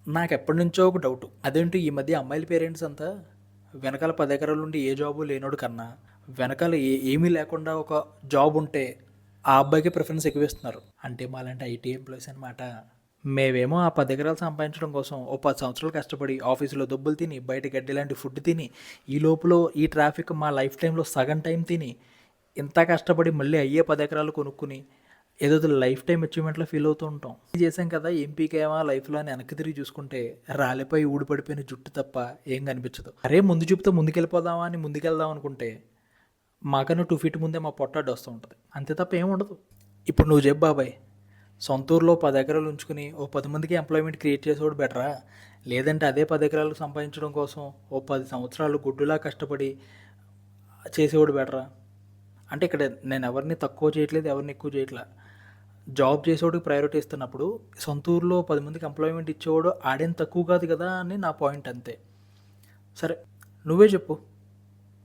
నాకెప్పటి నుంచో ఒక డౌటు. అదేంటి ఈ మధ్య అమ్మాయిల పేరెంట్స్ అంతా వెనకాల 10 ఎకరాలు ఉండి ఏ జాబు లేనోడు కన్నా, వెనకాల ఏమీ లేకుండా ఒక జాబ్ ఉంటే ఆ అబ్బాయికి ప్రిఫరెన్స్ ఎక్కువిస్తున్నారు. అంటే మాలాంటి ఐటీ ఎంప్లాయీస్ అనమాట. మేమేమో ఆ 10 ఎకరాలు సంపాదించడం కోసం ఓ 10 సంవత్సరాలు కష్టపడి ఆఫీసులో దొబ్బులు తిని, బయట గడ్డి లాంటి ఫుడ్ తిని, ఈ లోపల ఈ ట్రాఫిక్ మా లైఫ్ టైంలో సగం టైం తిని, ఇంత కష్టపడి మళ్ళీ అయ్యే 10 ఎకరాలు కొనుక్కుని ఏదో లైఫ్ టైం అచీవ్మెంట్లో ఫీల్ అవుతూ ఉంటాం. ఇది చేసాం కదా ఎంపీకేమో లైఫ్లో అని వెనక్కి తిరిగి చూసుకుంటే రాలిపోయి ఊడిపడిపోయిన జుట్టు తప్ప ఏం కనిపించదు. అరే ముందు చూపితే ముందుకెళ్ళిపోదామా అని ముందుకెళ్దాం అనుకుంటే మాకన్నా 2 ఫీట్ ముందే మా పొట్టాడు వస్తూ ఉంటుంది. అంతే తప్ప ఏం ఉండదు. ఇప్పుడు నువ్వు చెప్పు బాబాయ్, సొంత ఊర్లో 10 ఎకరాలు ఉంచుకుని ఓ 10 మందికి ఎంప్లాయ్మెంట్ క్రియేట్ చేసేవాడు బెటరా, లేదంటే అదే 10 ఎకరాలు సంపాదించడం కోసం ఓ 10 సంవత్సరాలు గుడ్డులా కష్టపడి చేసేవాడు బెటరా? అంటే ఇక్కడ నేను ఎవరిని తక్కువ చేయట్లేదు, ఎవరిని ఎక్కువ చేయట్లా. జాబ్ చేసేవాడికి ప్రయారిటీ ఇస్తున్నప్పుడు సొంత ఊర్లో 10 మందికి ఎంప్లాయ్మెంట్ ఇచ్చేవాడు ఆడేం తక్కువ కాదు కదా అని నా పాయింట్ అంతే. సరే నువ్వే చెప్పు.